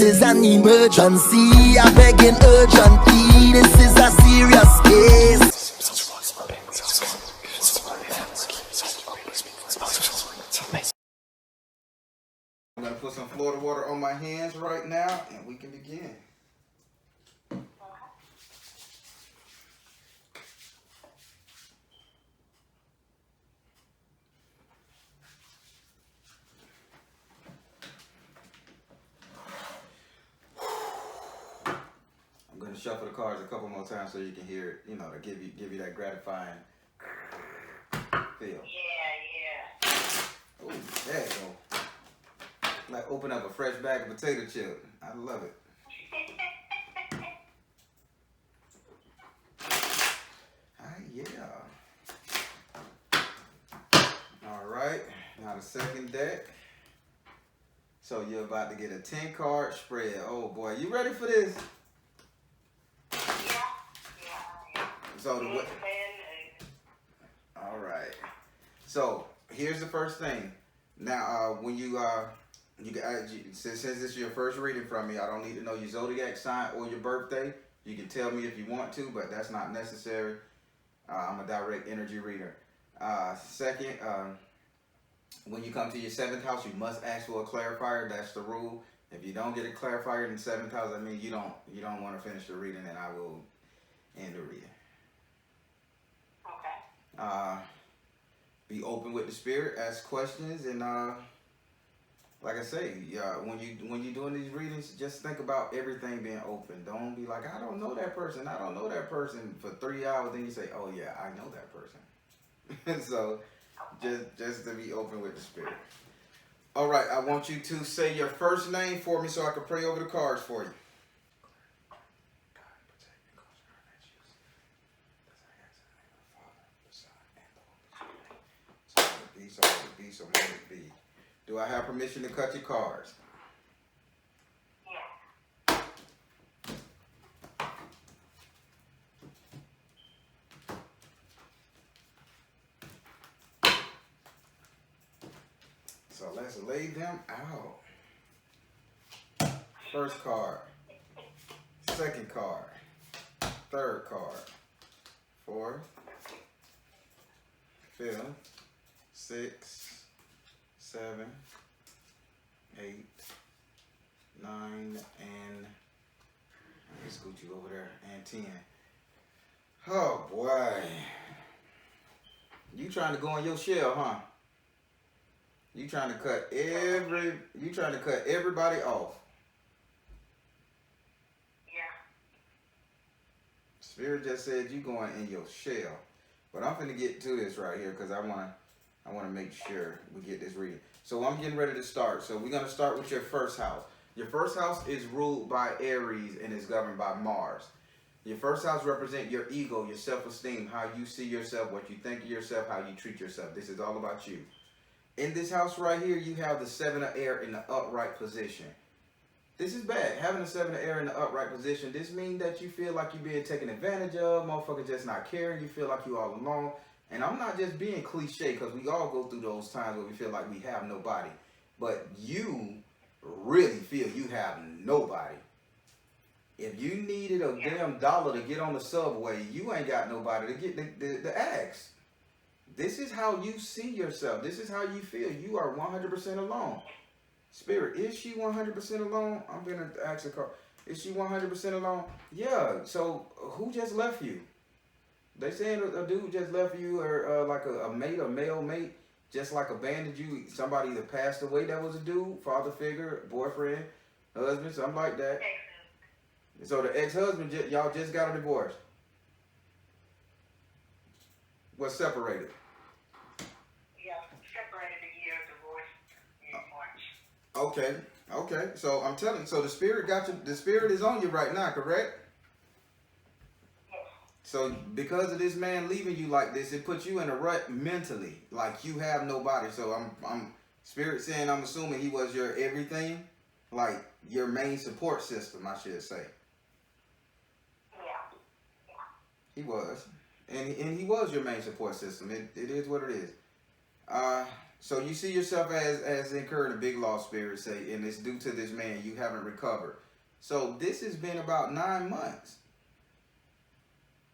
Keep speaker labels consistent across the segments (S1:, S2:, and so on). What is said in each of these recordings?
S1: is an emergency. I begging urgently. This is a serious case.
S2: I'm going to put some Florida water on my hands right now, and we can begin. I'm going to shuffle the cards a couple more times so you can hear it, you know, to give you that gratifying feel.
S3: Yeah.
S2: Oh, there you go. Like open up a fresh bag of potato chips. I love it. Yeah. All right. Now the second deck. So you're about to get a 10 card spread. Oh boy, you ready for this?
S3: Yeah.
S2: So the way. All right. So here's the first thing. Now, when since this is your first reading from me, I don't need to know your zodiac sign or your birthday. You can tell me if you want to, but that's not necessary. I'm a direct energy reader. Second, when you come to your 7th house, you must ask for a clarifier. That's the rule. If you don't get a clarifier in the 7th house, I mean you don't want to finish the reading, and I will end the reading.
S3: Okay.
S2: Be open with the spirit, ask questions, and like I say, when you're doing these readings, just think about everything being open. Don't be like, I don't know that person. I don't know that person for 3 hours. Then you say, oh yeah, I know that person. So just to be open with the spirit. All right, I want you to say your first name for me so I can pray over the cards for you. So let it be. Do I have permission to cut your cards?
S3: Yeah.
S2: So let's lay them out. First card, second card, third card, fourth, fifth, 6, 7, 8, 9, and let me scoot you over there, and 10. Oh boy. You trying to go in your shell, huh? You trying to cut everybody off.
S3: Yeah.
S2: Spirit just said you going in your shell. But I'm finna get to this right here because I wanna make sure we get this reading. So I'm getting ready to start. So we're gonna start with your first house. Your first house is ruled by Aries and is governed by Mars. Your first house represents your ego, your self-esteem, how you see yourself, what you think of yourself, how you treat yourself. This is all about you. In this house right here, you have the 7 of air in the upright position. This is bad. Having the 7 of air in the upright position, this means that you feel like you're being taken advantage of, motherfuckers just not caring, you feel like you all alone. And I'm not just being cliche, because we all go through those times where we feel like we have nobody. But you really feel you have nobody. If you needed a damn dollar to get on the subway, you ain't got nobody to get the axe. This is how you see yourself. This is how you feel. You are 100% alone. Spirit, is she 100% alone? I'm going to ask the card. Is she 100% alone? Yeah. So who just left you? They saying a dude just left you, or like a mate, a male mate, just like abandoned you. Somebody that passed away that was a dude, father figure, boyfriend, husband, something like that. So the ex-husband, y'all just got a divorce. What separated?
S3: Yeah, separated a year, divorce in March.
S2: Okay. So I'm telling you, so the spirit got you, the spirit is on you right now, correct?
S3: Yes.
S2: So because of this man leaving you like this, it puts you in a rut mentally, like you have nobody. So I'm spirit saying, I'm assuming he was your everything, like your main support system, I should say.
S3: Yeah.
S2: He was. And he was your main support system. It is what it is. So you see yourself as incurring a big loss, spirit say, and it's due to this man. You haven't recovered. So this has been about 9 months.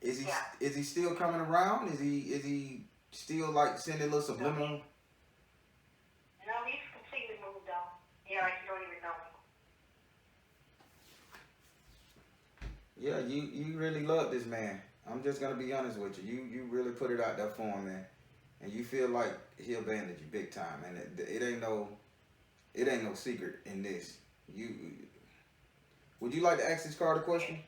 S2: Is he
S3: Yeah.
S2: is he still coming around? Is he still like sending little subliminal?
S3: No, he's completely moved on. Yeah, like you don't even know me.
S2: Yeah, you really love this man. I'm just gonna be honest with you. You really put it out there for him, man, and you feel like he abandoned you big time. And it ain't no secret in this. Would you like to ask this card a question?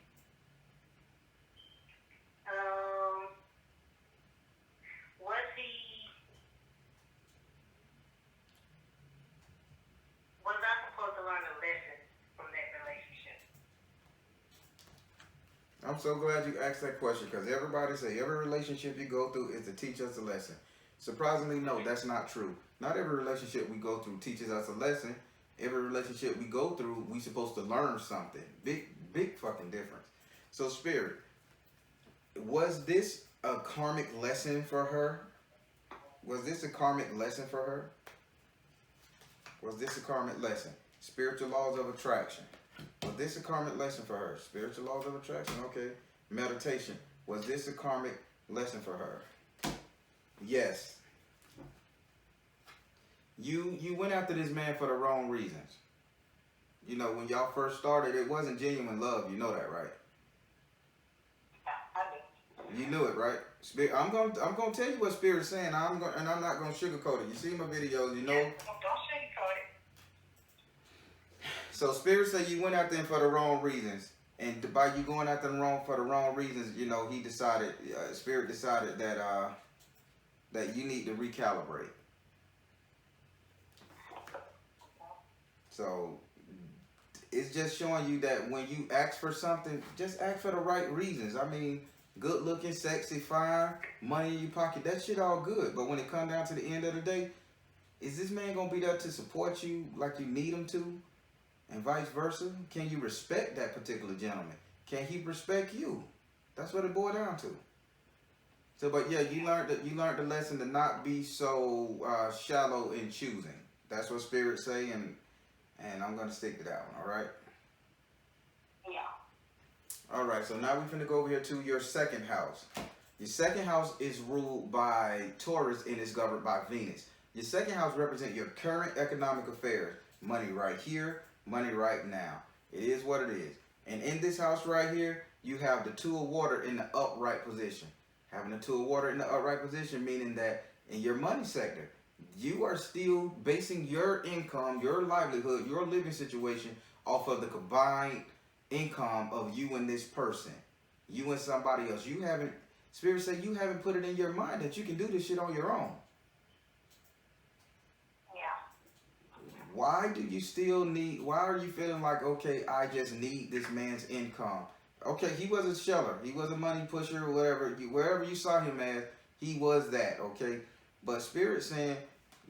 S3: Was I supposed to learn a lesson from that relationship?
S2: I'm so glad you asked that question because everybody say every relationship you go through is to teach us a lesson. Surprisingly, no, that's not true. Not every relationship we go through teaches us a lesson. Every relationship we go through, we supposed to learn something. Big fucking difference. So, Spirit, was this a karmic lesson for her? Was this a karmic lesson for her? Was this a karmic lesson? Spiritual laws of attraction. Was this a karmic lesson for her? Spiritual laws of attraction, okay. Meditation. Was this a karmic lesson for her? Yes. You went after this man for the wrong reasons. You know, when y'all first started, it wasn't genuine love. You know that, right?
S3: Yeah, I do.
S2: You knew it, right? Spirit, I'm gonna tell you what Spirit's saying. I'm not gonna sugarcoat it. You see my videos, you know.
S3: Yeah, don't sugarcoat it.
S2: So Spirit said you went after him for the wrong reasons, and by you going after him for the wrong reasons, you know, he decided, Spirit decided that you need to recalibrate. So it's just showing you that when you ask for something, just ask for the right reasons. I mean, good looking, sexy, fine, money in your pocket, that shit all good. But when it comes down to the end of the day, is this man gonna be there to support you like you need him to? And vice versa? Can you respect that particular gentleman? Can he respect you? That's what it boiled down to. So, but yeah, you learned the lesson to not be so shallow in choosing. That's what Spirit say, and I'm gonna stick to that one. All right.
S3: Yeah.
S2: All right. So now we're gonna go over here to your second house. Your second house is ruled by Taurus and is governed by Venus. Your second house represents your current economic affairs. Money right here, money right now. It is what it is. And in this house right here, you have the Two of Water in the upright position. Having the Two of Water in the upright position, meaning that in your money sector, you are still basing your income, your livelihood, your living situation off of the combined income of you and this person. You and somebody else. You haven't, Spirit said you haven't put it in your mind that you can do this shit on your own. Why do you still need, why are you feeling like, okay, I just need this man's income? Okay, he was a sheller. He was a money pusher or whatever. Wherever you saw him as, he was that, okay? But Spirit saying,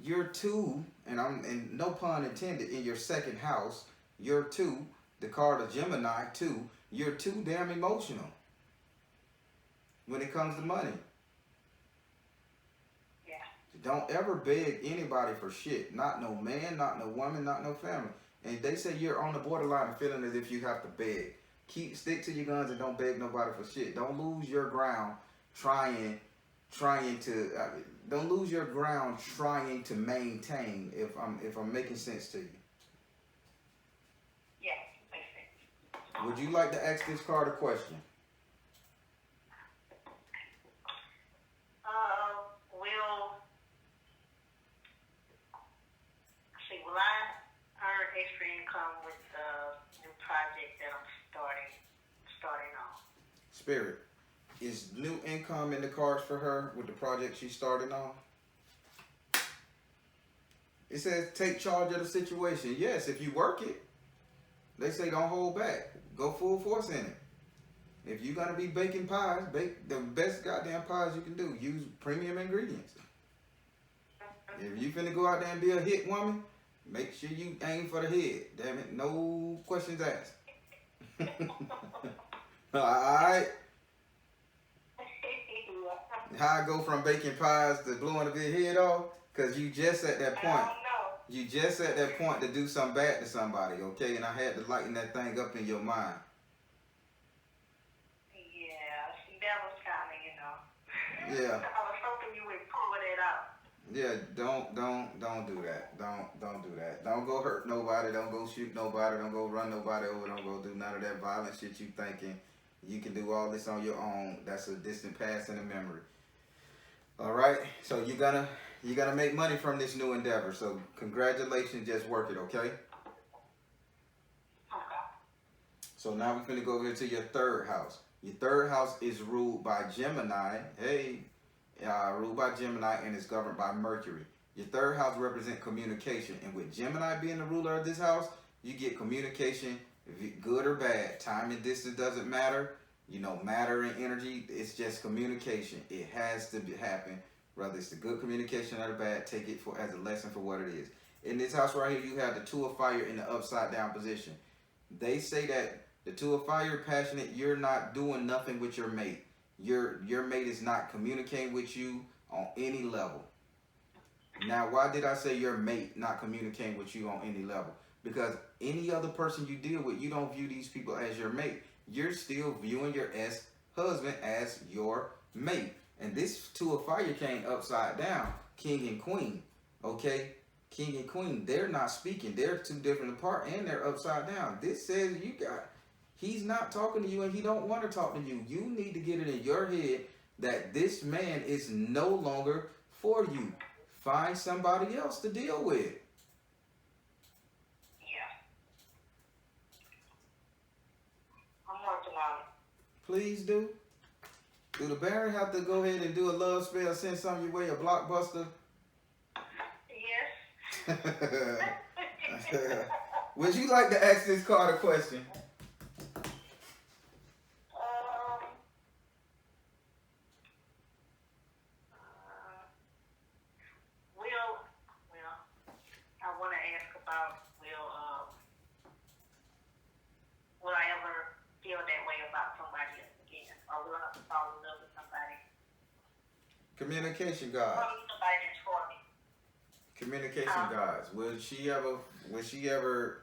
S2: you're two, and no pun intended, in your second house, you're two, the card of Gemini, two, you're too damn emotional when it comes to money. Don't ever beg anybody for shit. Not no man, not no woman, not no family. And they say you're on the borderline of feeling as if you have to beg. Stick to your guns and don't beg nobody for shit. Don't lose your ground trying to. Don't lose your ground trying to maintain. If I'm making sense to you.
S3: Yeah, makes sense.
S2: Would you like to ask this card a question?
S3: Will I earn extra income with the new project that I'm starting on?
S2: Spirit, is new income in the cards for her with the project she's starting on? It says take charge of the situation. Yes, if you work it, they say don't hold back. Go full force in it. If you're gonna be baking pies, bake the best goddamn pies you can do. Use premium ingredients. If you finna go out there and be a hit woman, make sure you aim for the head. Damn it, no questions asked. Alright? How I go from baking pies to blowing a big head off? Cause you just at that
S3: I
S2: point.
S3: don't know.
S2: You just at that point to do something bad to somebody, okay? And I had to lighten that thing up in your mind.
S3: Yeah, see, that was kind of,
S2: Yeah.
S3: I was hoping you would pull it out.
S2: Yeah, don't do that. Don't do that. Don't go hurt nobody. Don't go shoot nobody. Don't go run nobody over. Don't go do none of that violent shit you thinking you can do all this on your own. That's a distant past and a memory. All right. So you're gonna make money from this new endeavor. So congratulations. Just work it, okay?
S3: Okay.
S2: So now we're gonna go over to your third house. Your third house is ruled by Gemini. Hey. Ruled by Gemini and is governed by Mercury. Your third house represents communication, and with Gemini being the ruler of this house, you get communication, good or bad. Time and distance doesn't matter. Matter and energy, it's just communication. It has to happen, whether it's the good communication or the bad. Take it as a lesson for what it is. In this house right here, you have the Two of Fire in the upside down position. They say that the Two of Fire, passionate, you're not doing nothing with your mate. Your mate is not communicating with you on any level. Now, why did I say your mate not communicating with you on any level? Because any other person you deal with, you don't view these people as your mate. You're still viewing your ex-husband as your mate. And this Two of Fire came upside down, King and Queen. Okay? King and Queen, they're not speaking. They're two different apart and they're upside down. This says he's not talking to you and he don't want to talk to you. You need to get it in your head that this man is no longer for you. Find somebody else to deal with.
S3: Yeah. I'm working on it.
S2: Please do. Do the Baron have to go ahead and do a love spell, send something your way, a blockbuster?
S3: Yes.
S2: Would you like to ask this card a question?
S3: Will I ever feel that way about somebody else again? Or will I fall in love with somebody?
S2: Communication gods.
S3: Somebody that's for me.
S2: Communication gods. Will she ever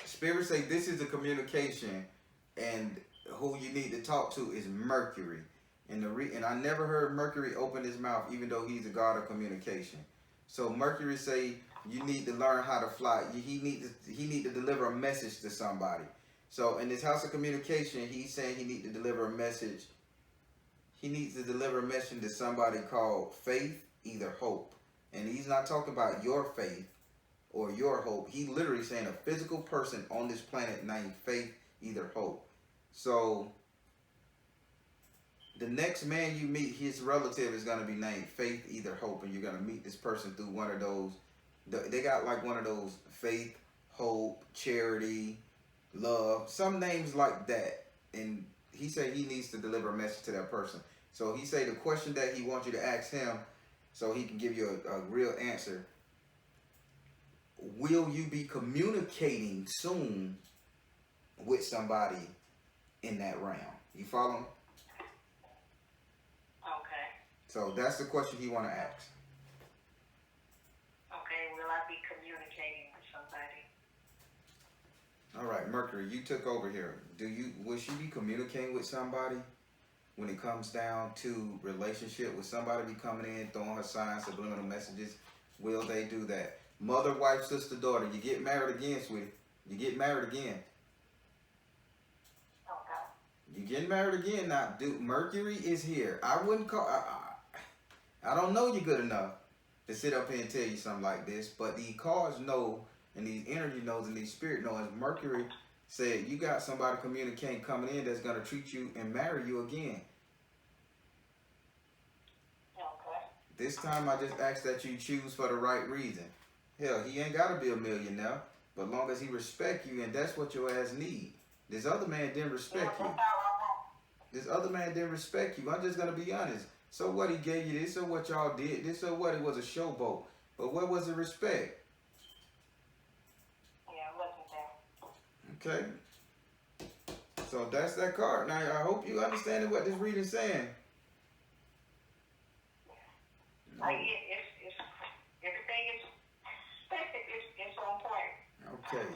S2: Spirit say this is a communication and who you need to talk to is Mercury. And I never heard Mercury open his mouth even though he's a god of communication. So Mercury say you need to learn how to fly. He need to deliver a message to somebody. So in this house of communication, he's saying he need to deliver a message. He needs to deliver a message to somebody called Faith, either Hope. And he's not talking about your faith or your hope. He literally saying a physical person on this planet named Faith, either Hope. So the next man you meet, his relative is going to be named Faith, either Hope. And you're going to meet this person through one of those. They got like one of those Faith, Hope, Charity, Love, some names like that. And he said he needs to deliver a message to that person. So he said the question that he wants you to ask him so he can give you a real answer. Will you be communicating soon with somebody in that realm? You follow me?
S3: Okay.
S2: So that's the question he want to ask.
S3: Okay, will I be communicating with somebody?
S2: All right, Mercury, you took over here. Will she be communicating with somebody when it comes down to relationship? Will somebody be coming in, throwing her signs, subliminal messages? Will they do that? Mother, wife, sister, daughter. You get married again, sweetie. You get married again.
S3: Okay.
S2: You getting married again now. Dude, Mercury is here. I wouldn't call... I don't know you good enough to sit up here and tell you something like this, but these cards know, and these energy knows, and these spirit knows. Mercury said you got somebody communicating coming in that's going to treat you and marry you again.
S3: Okay.
S2: This time I just ask that you choose for the right reason. Hell, he ain't got to be a millionaire, but long as he respect you, and that's what your ass need. This other man didn't respect you. This other man didn't respect you. I'm just going to be honest. So what, he gave you this, so what y'all did, this, so what, it was a showboat. But where was the respect?
S3: Yeah, it wasn't there.
S2: Okay. So that's that card. Now, I hope you understand what this reading's saying.
S3: Like it's everything is it's on point.
S2: Okay.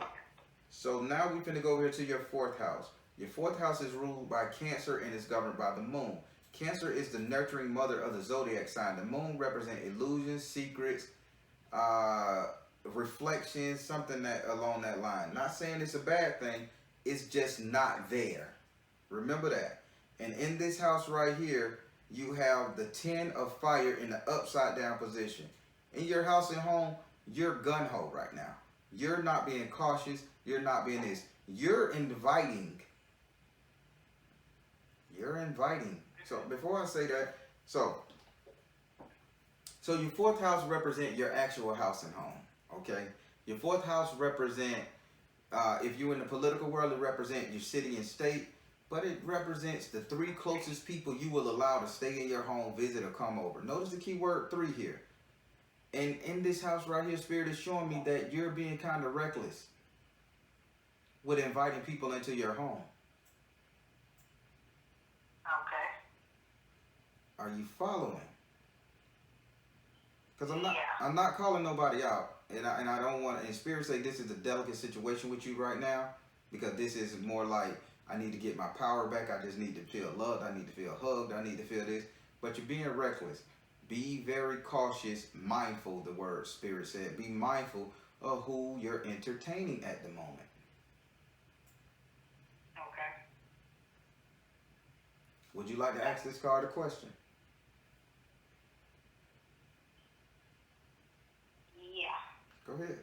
S2: So now we're finna go over here to your fourth house. Your fourth house is ruled by Cancer and is governed by the moon. Cancer is the nurturing mother of the zodiac sign. The moon represents illusions, secrets, reflections, something that along that line. Not saying it's a bad thing, it's just not there. Remember that. And in this house right here, you have the 10 of fire in the upside down position. In your house and home, you're gun-ho right now. You're not being cautious. You're not being this. You're inviting. You're inviting. So before I say that, so your fourth house represent your actual house and home. Okay? Your fourth house represent, if you're in the political world, it represents your city and state. But it represents the 3 closest people you will allow to stay in your home, visit, or come over. Notice the key word 3 here. And in this house right here, Spirit is showing me that you're being kind of reckless with inviting people into your home.
S3: Okay.
S2: Are you following? Because I'm not calling nobody out, and I don't want to. And Spirit say this is a delicate situation with you right now, because this is more like I need to get my power back. I just need to feel loved. I need to feel hugged. I need to feel this. But you're being reckless. Be very cautious, mindful. The word Spirit said. Be mindful of who you're entertaining at the moment.
S3: Okay.
S2: Would you like to ask this card a question?
S3: Yeah.
S2: Go ahead.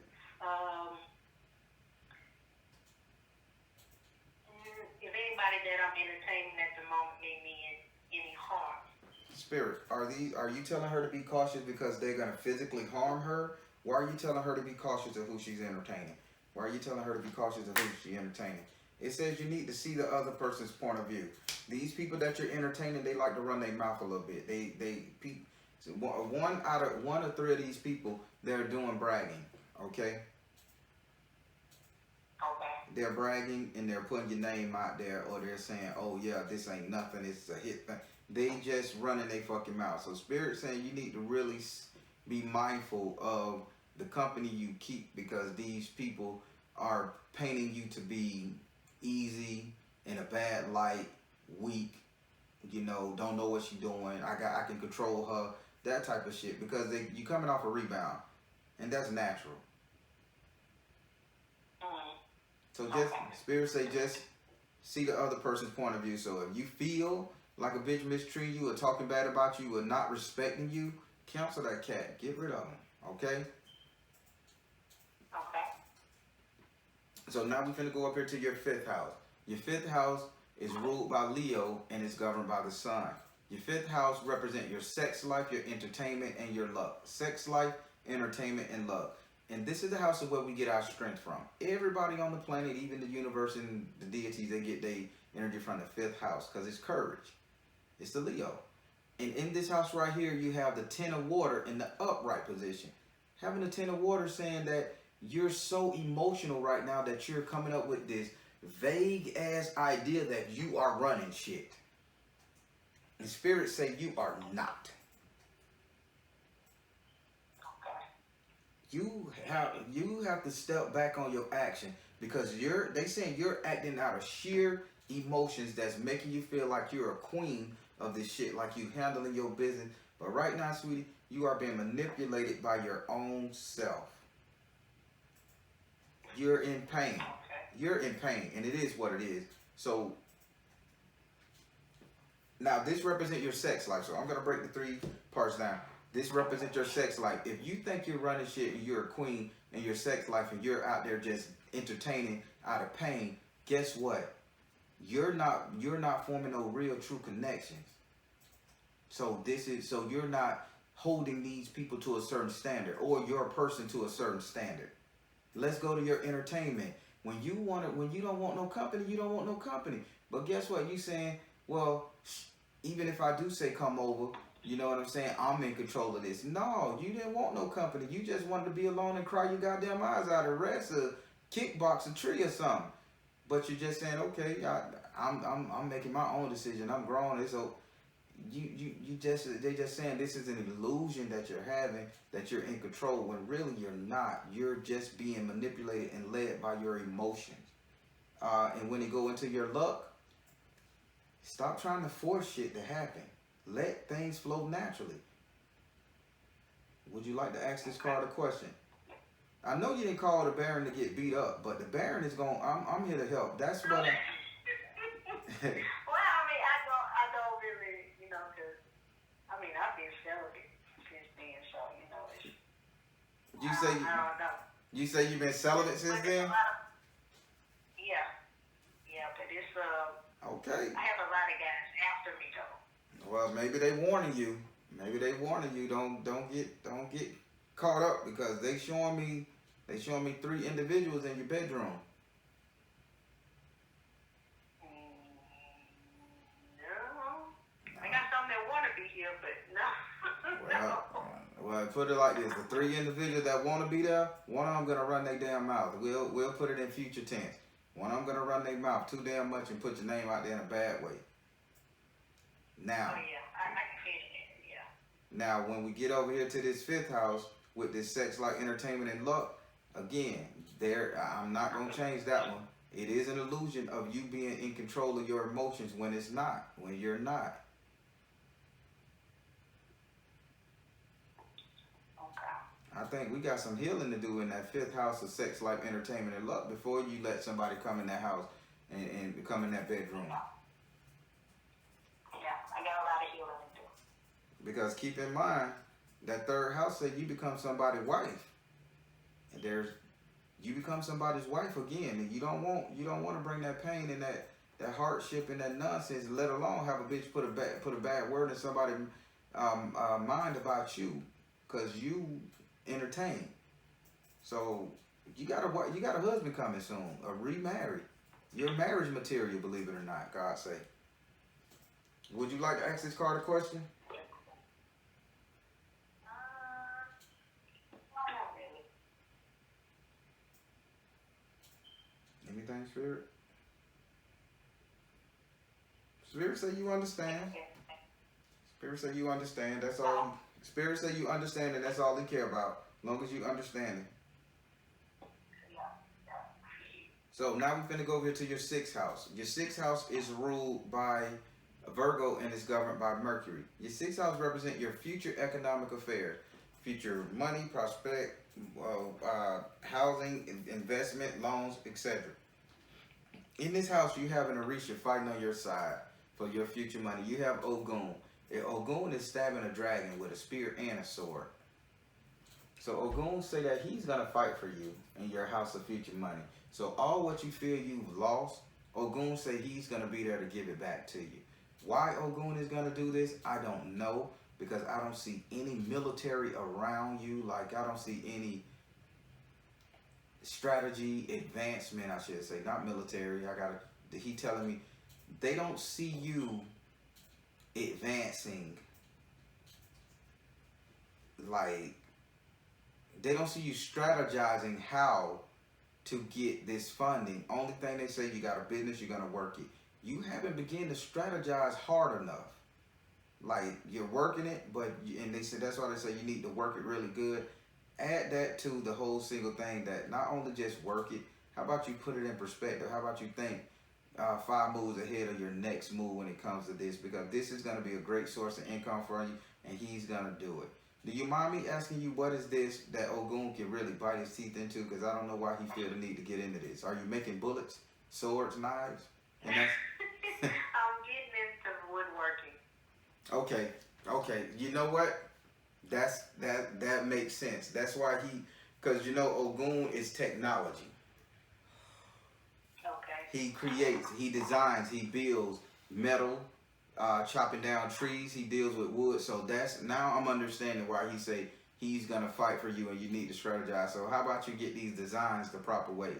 S3: If anybody that I'm entertaining at the moment may me any harm.
S2: Spirit, are you telling her to be cautious because they're gonna physically harm her? Why are you telling her to be cautious of who she's entertaining? Why are you telling her to be cautious of who she's entertaining? It says you need to see the other person's point of view. These people that you're entertaining, they like to run their mouth a little bit. One or 3 of these people, they're doing bragging. Okay.
S3: Okay.
S2: They're bragging and they're putting your name out there, or they're saying, "Oh yeah, this ain't nothing. It's a hit thing." They just running their fucking mouth. So Spirit saying you need to really be mindful of the company you keep, because these people are painting you to be easy, in a bad light, weak, don't know what she's doing. I can control her, that type of shit, because you coming off a rebound, and that's natural. So just Spirit say just see the other person's point of view. So if you feel like a bitch mistreating you or talking bad about you or not respecting you, cancel that cat. Get rid of them. Okay?
S3: Okay.
S2: So now we're finna go up here to your 5th house. Your 5th house is ruled by Leo and is governed by the sun. Your 5th house represents your sex life, your entertainment, and your luck. Sex life, entertainment, and luck. And this is the house of where we get our strength from. Everybody on the planet, even the universe and the deities, they get their energy from the 5th house, because it's courage. It's the Leo. And in this house right here, you have the 10 of water in the upright position. Having the 10 of water saying that you're so emotional right now that you're coming up with this vague ass idea that you are running shit. And Spirit say you are not. You have to step back on your action, because they saying you're acting out of sheer emotions that's making you feel like you're a queen of this shit, like you handling your business. But right now, sweetie, you are being manipulated by your own self. You're in pain. You're in pain, and it is what it is. So now this represents your sex life. So I'm gonna break the 3 parts down. This represents your sex life. If you think you're running shit and you're a queen in your sex life and you're out there just entertaining out of pain, guess what? You're not forming no real true connections. So you're not holding these people to a certain standard, or your person to a certain standard. Let's go to your entertainment. When you don't want no company, you don't want no company. But guess what? You saying, well, even if I do say come over, you know what I'm saying, I'm in control of this. No, you didn't want no company. You just wanted to be alone and cry your goddamn eyes out, or rest, or kickbox a tree or something. But you're just saying, okay, I'm making my own decision. I'm grown. So they just saying this is an illusion that you're having, that you're in control, when really you're not. You're just being manipulated and led by your emotions. And when you go into your luck, stop trying to force shit to happen. Let things flow naturally. Would you like to ask this card a question? I know you didn't call the Baron to get beat up, but the Baron is going. I'm here to help. That's what.
S3: Well, I mean, I don't really, you know, because I mean, I've been celibate since then, so you know, it's.
S2: You say
S3: I don't know.
S2: You say you've been celibate since then?
S3: Yeah, but it's
S2: Okay.
S3: I have a lot of guys after me though.
S2: Well, maybe they warning you. Maybe they warning you. Don't get caught up, because they showing me 3 individuals in your bedroom.
S3: No, I got some that want to be here, but no.
S2: Well, put it like this: the 3 individuals that want to be there, one of them gonna run their damn mouth. We'll put it in future tense. One of them gonna run their mouth too damn much and put your name out there in a bad way. Now.
S3: Oh yeah, I can feel it. Yeah.
S2: Now, when we get over here to this 5th house with this sex, like entertainment and luck, again, I'm not gonna change that one. It is an illusion of you being in control of your emotions when it's not, when you're not. I think we got some healing to do in that 5th house of sex, life, entertainment, and luck before you let somebody come in that house and come in that bedroom.
S3: Yeah, I got a lot of healing to do.
S2: Because keep in mind, that 3rd house said you become somebody's wife. And you become somebody's wife again, and you don't want to bring that pain and that hardship and that nonsense, let alone have a bitch put a bad word in somebody's mind about you, because you entertain. So you got a husband coming soon, or remarried. You're marriage material, believe it or not, God say. Would you like to ask this card a question?
S3: Not really.
S2: Anything, Spirit? Spirit say you understand. Spirit say you understand. That's all. Spirit say you understand, and that's all they care about. As long as you understand it. So now we're going to go over here to your 6th house. Your 6th house is ruled by Virgo and is governed by Mercury. Your 6th house represents your future economic affairs, future money, prospect, housing, investment, loans, etc. In this house, you have an Orisha fighting on your side for your future money. You have Ogun. Ogun is stabbing a dragon with a spear and a sword. So Ogun say that he's going to fight for you in your house of future money. So all what you feel you've lost, Ogun say he's going to be there to give it back to you. Why Ogun is going to do this, I don't know, because I don't see any military around you. Like, I don't see any strategy, advancement, I should say, not military. He telling me they don't see you advancing. Like, they don't see you strategizing how to get this funding. Only thing they say, you got a business, you're gonna work it. You haven't begun to strategize hard enough. Like, you're working it, and they said that's why they say you need to work it really good. Add that to the whole single thing, that not only just work it, how about you put it in perspective? How about you think 5 moves ahead of your next move when it comes to this? Because this is going to be a great source of income for you, and he's going to do it. Do you mind me asking you, what is this that Ogun can really bite his teeth into? Because I don't know why he feel the need to get into this. Are you making bullets, swords, knives? And that's
S3: I'm getting into woodworking.
S2: Okay. You know what? That makes sense. That's why because you know Ogun is technology.
S3: Okay.
S2: He creates, he designs, he builds metal, chopping down trees. He deals with wood. So now I'm understanding why he say he's gonna fight for you and you need to strategize. So how about you get these designs the proper way?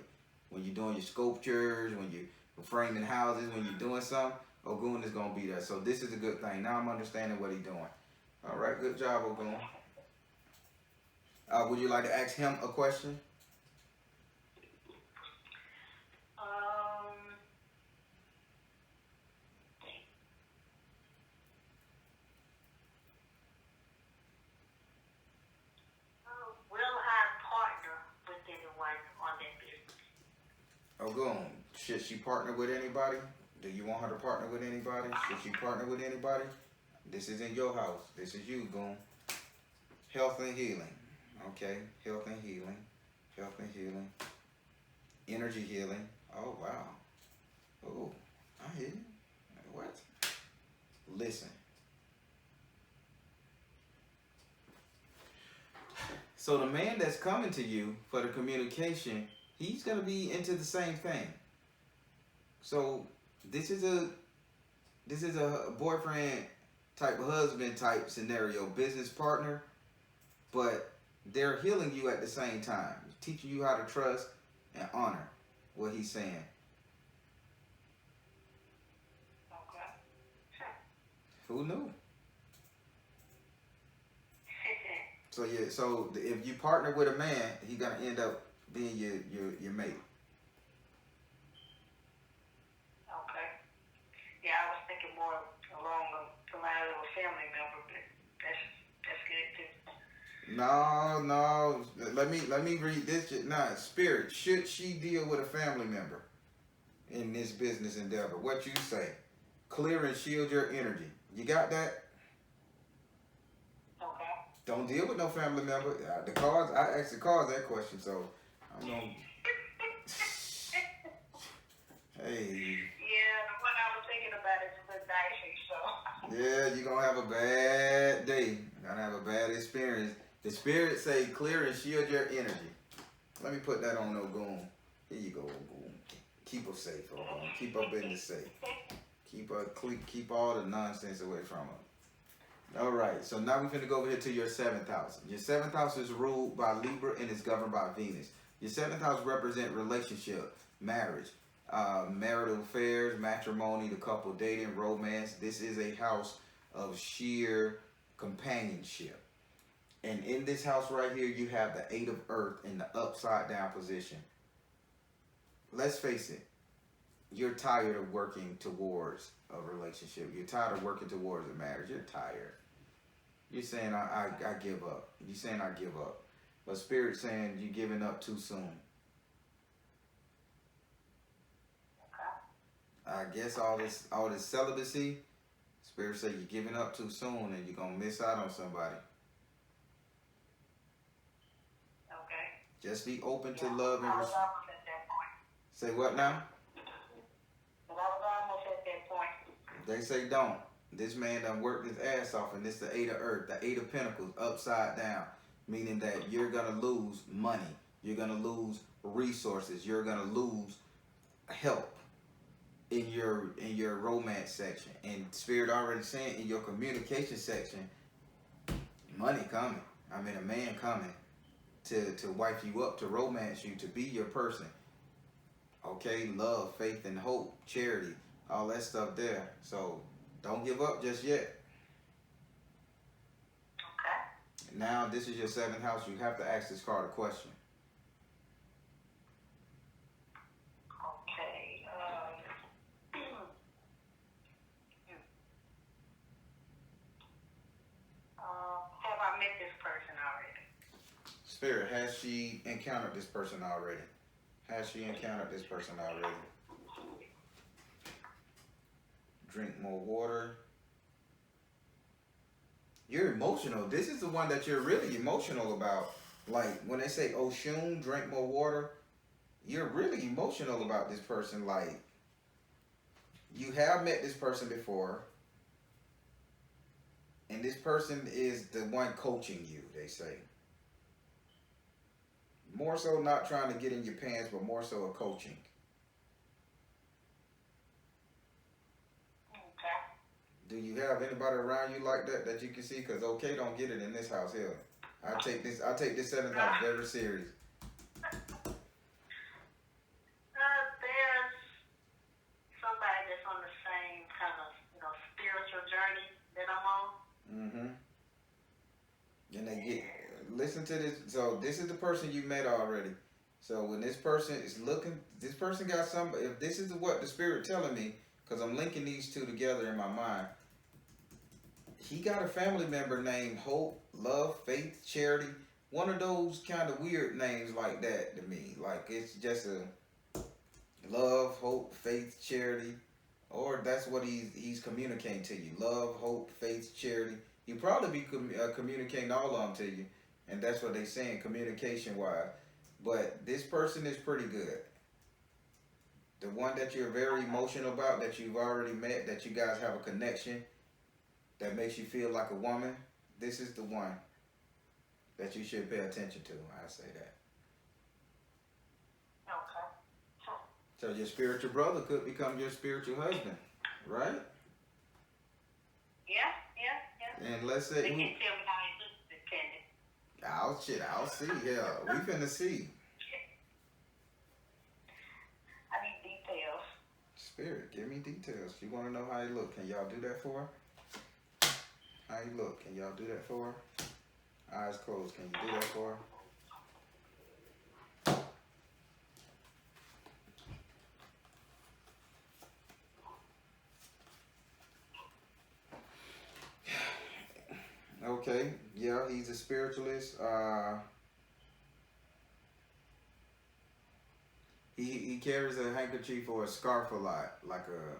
S2: When you're doing your sculptures, when you're framing houses, when you're doing something, Ogun is gonna be there. So this is a good thing. Now I'm understanding what he's doing. All right, good job, Ogun. Would you like to ask him a question? Oh, go on. Should she partner with anybody? Do you want her to partner with anybody? Should she partner with anybody? This is in your house. This is you, Goon. Health and healing. Okay, health and healing. Health and healing. Energy healing. Oh, wow. Oh, I hear you. What? Listen. So the man that's coming to you for the communication, he's going to be into the same thing. So this is a boyfriend type, husband type scenario, business partner, but they're healing you at the same time, teaching you how to trust and honor what he's saying.
S3: Okay.
S2: Who knew? So yeah, so if you partner with a man, he's gonna end up being your mate.
S3: Okay. Yeah, I was thinking more along the line of a family member, but that's good too.
S2: No. Let me read this. Nah, spirit. Should she deal with a family member in this business endeavor? What you say? Clear and shield your energy. You got that?
S3: Okay.
S2: Don't deal with no family member. The cards. I asked the cards that question, so I'm gonna. Hey.
S3: Yeah, the one I was thinking about is a bit dicey, so.
S2: Yeah, you're gonna have a bad day. You're gonna have a bad experience. The spirit say clear and shield your energy. Let me put that on no goon. Here you go, goon. Keep her safe, goon. Keep her business safe. Keep all the nonsense away from her. All right, so now we're gonna go over here to your 7th house. Your 7th house is ruled by Libra and is governed by Venus. Your 7th house represents relationship, marriage, marital affairs, matrimony, the couple dating, romance. This is a house of sheer companionship. And in this house right here, you have the 8 of Earth in the upside down position. Let's face it, you're tired of working towards a relationship. You're tired of working towards a marriage. You're tired. You're saying, I give up. You're saying, I give up. But Spirit's saying you're giving up too soon. I guess all this celibacy, Spirit say you're giving up too soon and you're going to miss out on somebody.
S3: Okay.
S2: Just be open to love and respect.
S3: At that point.
S2: Say what now?
S3: But I was almost at that point.
S2: They say don't. This man done worked his ass off, and this the 8 of Earth, the 8 of Pentacles, upside down, meaning that you're gonna lose money, you're gonna lose resources, you're gonna lose help in your romance section. And Spirit already saying in your communication section, money coming. I mean, a man coming to wife you up, to romance you, to be your person. Okay, love, faith, and hope, charity, all that stuff there. So don't give up just yet.
S3: Okay.
S2: Now, this is your 7th house. You have to ask this card a question.
S3: Okay. Have I met this person already?
S2: Spirit, has she encountered this person already? Has she encountered this person already? Drink more water. You're emotional. This is the one that you're really emotional about. Like when they say Oshun, drink more water, you're really emotional about this person. Like you have met this person before, and this person is the one coaching you, they say. More so not trying to get in your pants, but more so a coaching.
S3: Okay.
S2: Do you have anybody around you like that you can see? Because okay, don't get it in this house here. I take this 7th house very serious.
S3: There's somebody that's on the same kind of, spiritual journey that I'm on.
S2: Mm-hmm. And they listen to this. So this is the person you met already. So when this person is looking, this person got somebody. If this is what the Spirit telling me, because I'm linking these two together in my mind. He got a family member named Hope, Love, Faith, Charity. One of those kind of weird names like that to me. Like it's just Love, hope, faith, charity, or that's what he's communicating to you. Love, hope, faith, charity. He'll probably be communicating all of them to you, and that's what they're saying communication wise. But this person is pretty good. The one that you're very emotional about, that you've already met, that you guys have a connection, that makes you feel like a woman. This is the one that you should pay attention to. I say that.
S3: Okay.
S2: So your spiritual brother could become your spiritual husband, right?
S3: Yeah.
S2: And let's
S3: They
S2: say,
S3: can tell me how he looks, depending.
S2: I'll see. Yeah, we finna see.
S3: I need details.
S2: Spirit, give me details. You want to know how he look? Can y'all do that for her? How he look? Can y'all do that for her? Eyes closed. Can you do that for her? Okay, yeah, he's a spiritualist. He carries a handkerchief or a scarf a lot, like a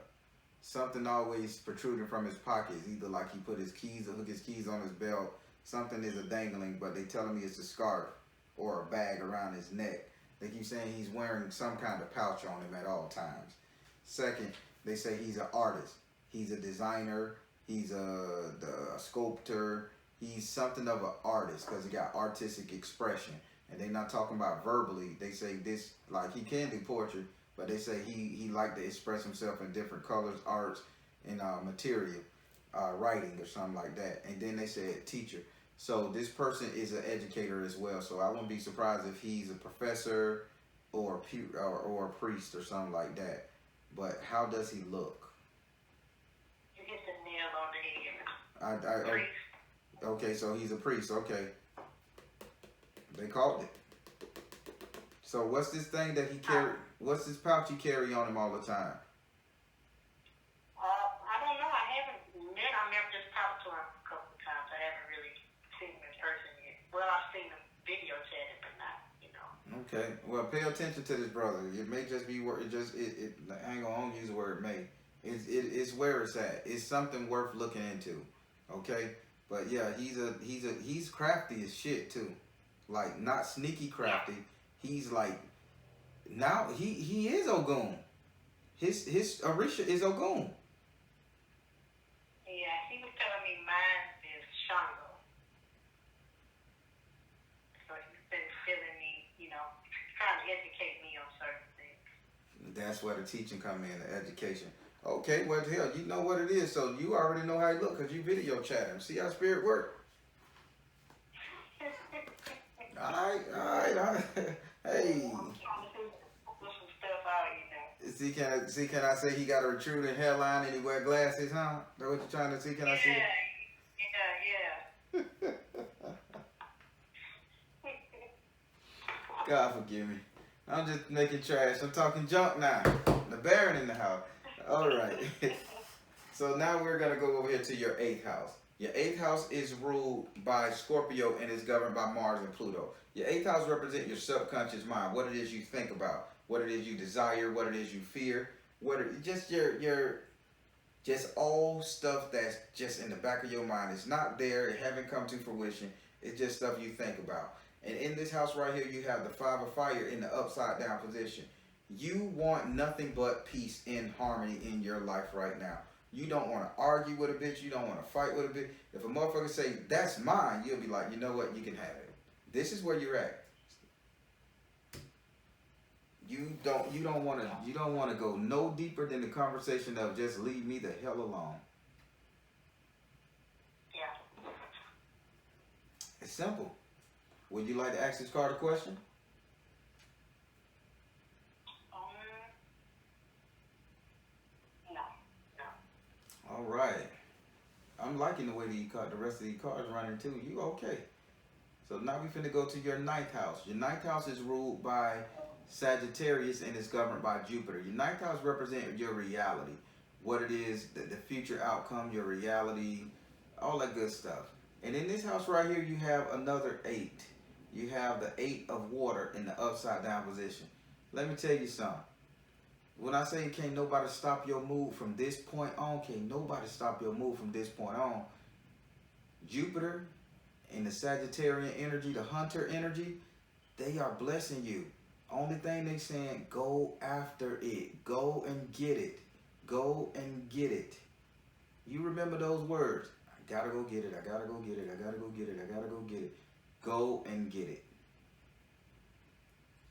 S2: something always protruding from his pockets. Either like he put his keys or hook his keys on his belt. Something is a dangling, but they telling me it's a scarf or a bag around his neck. They keep saying he's wearing some kind of pouch on him at all times. Second, they say he's an artist. He's a designer. He's a sculptor. He's something of an artist because he got artistic expression. And they're not talking about verbally. They say this, like he can do poetry, but they say he like to express himself in different colors, arts, and material, writing or something like that. And then they said teacher. So this person is an educator as well. So I wouldn't be surprised if he's a professor or a priest or something like that. But how does he look?
S3: You hit the nail on the head. Priest.
S2: Okay, so he's a priest. Okay. They called it. So what's this thing that he carry? What's this pouch he carry on him all the time?
S3: I don't know. I haven't met. I've never just talked to him a couple of times. I haven't really seen him in person yet. Well, I've seen him video chatting, but not,
S2: Okay. Well, pay attention to this brother. It may just be where it hang on. I don't use the word may. It's where it's at. It's something worth looking into. Okay. But yeah, he's crafty as shit too. Like not sneaky crafty. He's like now he is Ogun. His Orisha is Ogun.
S3: Yeah, he was telling me mine is Shango. So he's been feeling me, trying to educate me on certain things.
S2: That's where the teaching come in, the education. Okay, well hell, you know what it is, so you already know how he look because you video chat him. See how spirit work? All right. Hey. See, can I say he got a protruding hairline and he wear glasses, huh? That what you trying to see? Can I see?
S3: Yeah.
S2: God forgive me. I'm just making trash. I'm talking junk now. The Baron in the house. All right. So now we're going to go over here to your 8th house. Your 8th house is ruled by Scorpio and is governed by Mars and Pluto. Your 8th house represents your subconscious mind, what it is you think about, what it is you desire, what it is you fear, just your just all stuff that's just in the back of your mind. It's not there, it haven't come to fruition. It's just stuff you think about. And in this house right here, you have the 5 of fire in the upside down position. You want nothing but peace and harmony in your life right now. You don't want to argue with a bitch. You don't want to fight with a bitch. If a motherfucker say, that's mine, you'll be like, you know what? You can have it. This is where you're at. You don't want to go no deeper than the conversation of just leave me the hell alone.
S3: Yeah.
S2: It's simple. Would you like to ask this card a question?
S3: No.
S2: All right. I'm liking the way the rest of these cards running too. You okay? So now we finna go to your 9th house. Your 9th house is ruled by Sagittarius and is governed by Jupiter. Your 9th house represents your reality. What it is, the future outcome, your reality, all that good stuff. And in this house right here, you have another 8. You have the 8 of water in the upside down position. Let me tell you something. When I say can't nobody stop your move from this point on, can't nobody stop your move from this point on. Jupiter and the Sagittarian energy, the hunter energy, they are blessing you. Only thing they saying, go after it. Go and get it. Go and get it. You remember those words. I gotta go get it. I gotta go get it. I gotta go get it. I gotta go get it. Go and get it.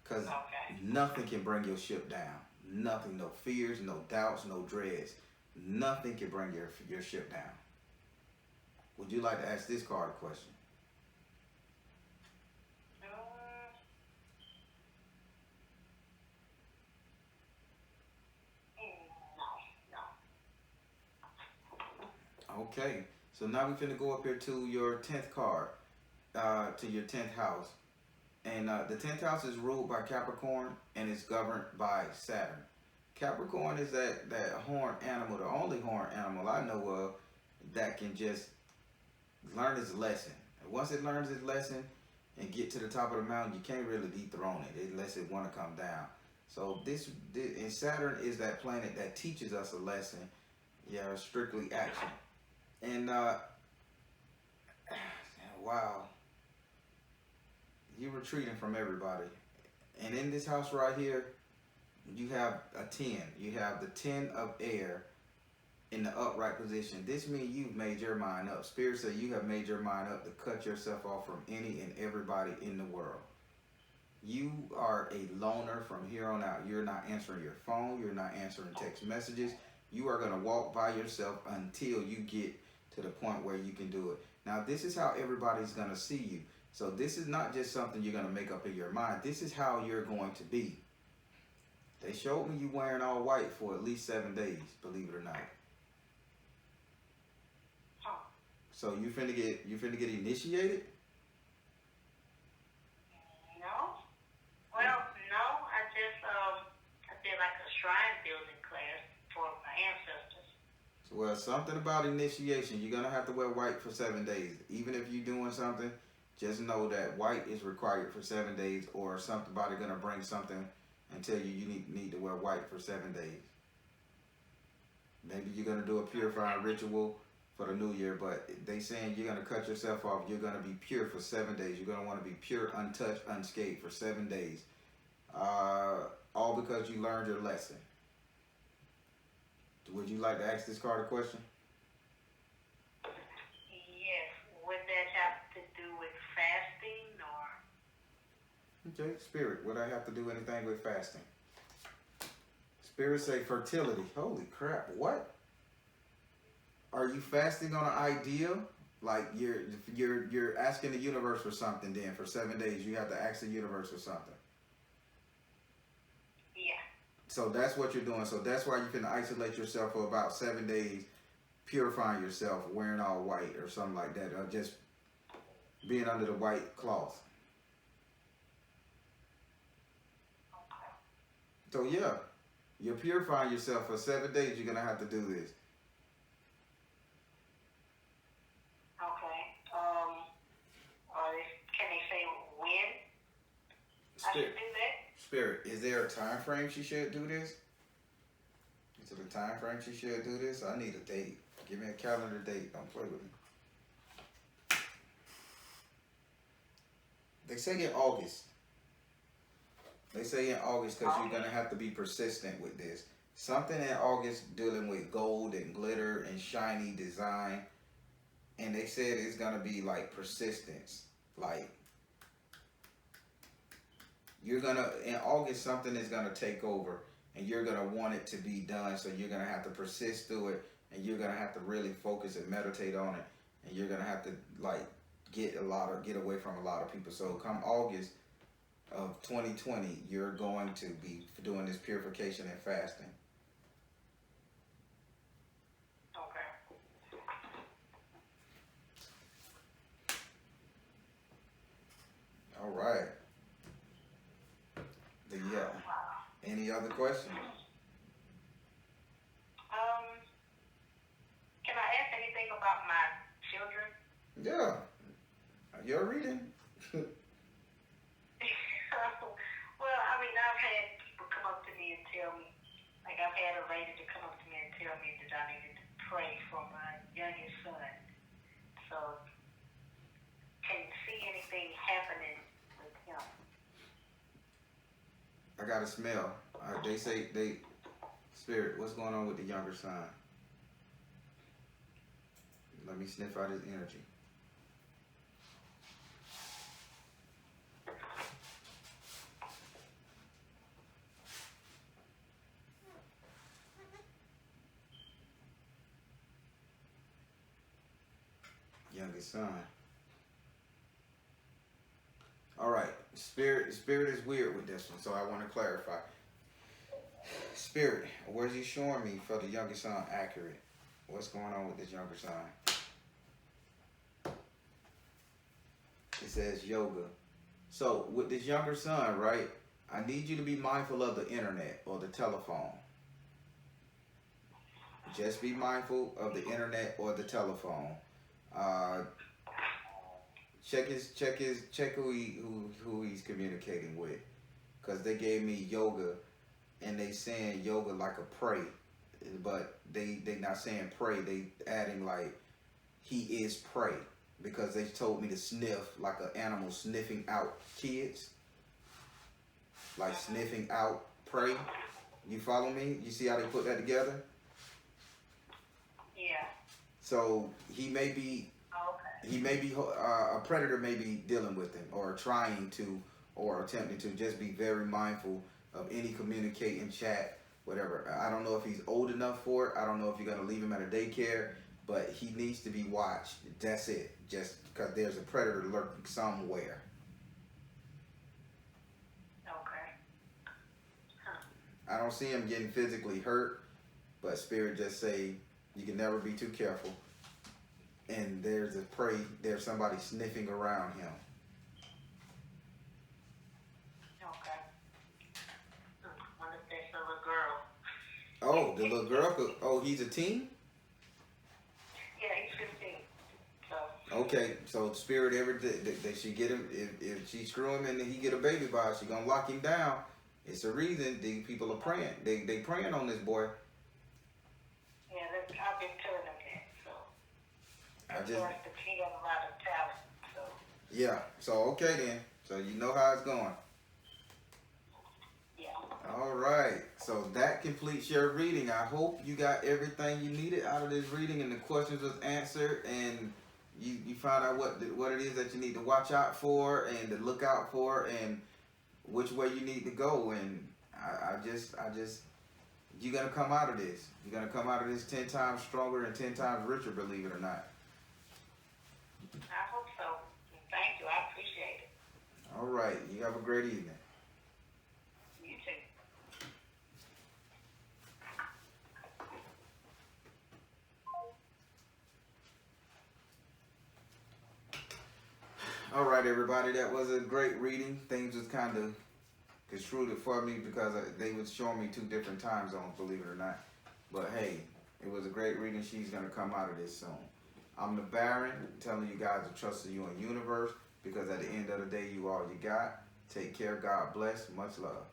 S2: Because nothing can bring your ship down. Nothing. No fears, no doubts, no dreads. Nothing can bring your ship down. Would you like to ask this card a question? Okay, so now we're finna go up here to your 10th card, to your 10th house. And the 10th house is ruled by Capricorn and is governed by Saturn. Capricorn is that horned animal, the only horned animal I know of that can just learn its lesson. And once it learns its lesson and get to the top of the mountain, you can't really dethrone it unless it want to come down. So and Saturn is that planet that teaches us a lesson. Yeah, strictly action. And wow, you're retreating from everybody. And in this house right here, you have a 10. You have the 10 of air in the upright position. This means you've made your mind up. Spirit said you have made your mind up to cut yourself off from any and everybody in the world. You are a loner from here on out. You're not answering your phone. You're not answering text messages. You are going to walk by yourself until you get to the point where you can do it. Now, this is how everybody's going to see you. So this is not just something you're going to make up in your mind. This is how you're going to be. They showed me you wearing all white for at least 7 days, believe it or not. So you finna get initiated?
S3: No. Well, no. I did like a shrine building class for my ancestors.
S2: So, well, something about initiation. You're gonna have to wear white for 7 days. Even if you're doing something, just know that white is required for 7 days, or somebody gonna bring something and tell you need to wear white for 7 days. Maybe you're gonna do a purifying ritual for the new year, but they saying you're gonna cut yourself off. You're gonna be pure for 7 days. You're gonna want to be pure, untouched, unscathed for 7 days. All because you learned your lesson. Would you like to ask this card a question?
S3: Yes. Would that have to do with fasting or?
S2: Okay, Spirit, would I have to do anything with fasting? Spirit say fertility. Holy crap, what? Are you fasting on an idea? Like you're asking the universe for something then for 7 days. You have to ask the universe for something.
S3: Yeah.
S2: So that's what you're doing. So that's why you can isolate yourself for about 7 days, purifying yourself, wearing all white or something like that, or just being under the white cloth.
S3: Okay.
S2: So yeah, you're purifying yourself for 7 days. You're gonna have to do this.
S3: Okay. Can they say when I should do that?
S2: Spirit, is there a time frame she should do this? Is there a time frame she should do this? I need a date. Give me a calendar date. Don't play with me. They say in August. They say in August because you're gonna have to be persistent with this. Something in August dealing with gold and glitter and shiny design. And they said it's gonna be like persistence. Like you're gonna, in August, something is gonna take over and you're gonna want it to be done. So you're gonna have to persist through it and you're gonna have to really focus and meditate on it. And you're gonna have to like get away from a lot of people. So come August of 2020, you're going to be doing this purification and fasting. All right. Do you have any other questions?
S3: Can I ask anything about my children?
S2: Yeah. You're reading.
S3: Well, I mean, I've had people come up to me and tell me had a lady to come up to me and tell me that I needed to pray for my youngest son. So, can you see anything happening with him?
S2: I got a smell. They say, Spirit, what's going on with the younger son? Let me sniff out his energy. Youngest son. All right, Spirit is weird with this one, so I want to clarify. Spirit, where's he showing me for the youngest son accurate? What's going on with this younger son? It says yoga. So with this younger son, right, I need you to be mindful of the internet or the telephone. Just be mindful of the internet or the telephone. Check who he's communicating with, because they gave me yoga, and they saying yoga like a pray, but they not saying pray. They adding like he is prey, because they told me to sniff like an animal sniffing out kids, like sniffing out prey. You follow me? You see how they put that together?
S3: Yeah.
S2: So he may be. He may be a predator, may be dealing with him or trying to or attempting to. Just be very mindful of any communicating, chat, whatever. I don't know if he's old enough for it. I don't know if you're going to leave him at a daycare, but he needs to be watched. That's it. Just because there's a predator lurking somewhere.
S3: Okay. Huh.
S2: I don't see him getting physically hurt, but Spirit just say you can never be too careful. And there's a prey, there's somebody sniffing around him.
S3: Okay. Wonder if that's a little girl.
S2: Oh, the little girl, oh, he's a teen?
S3: Yeah, he's 15. So.
S2: Okay, so Spirit that she get him, if she screw him and he get a baby by, she gonna lock him down. It's a reason these people are praying. They praying on this boy.
S3: Yeah, I've been telling them that, so.
S2: I just,
S3: he has a lot of talent, so.
S2: yeah, so okay then. So you know how it's going.
S3: Yeah.
S2: All right, so that completes your reading. I hope you got everything you needed out of this reading and the questions was answered, and you found out what it is that you need to watch out for and to look out for and which way you need to go. And I just you're gonna come out of this. You're gonna come out of this 10 times stronger and 10 times richer, believe it or not.
S3: I hope so. Thank you. I appreciate it.
S2: All right. You have a great evening.
S3: You too.
S2: All right, everybody. That was a great reading. Things was kind of construed for me because they was showing me 2 different time zones, believe it or not. But hey, it was a great reading. She's going to come out of this soon. I'm the Baron, telling you guys to trust in you and universe, because at the end of the day, you all you got. Take care. God bless. Much love.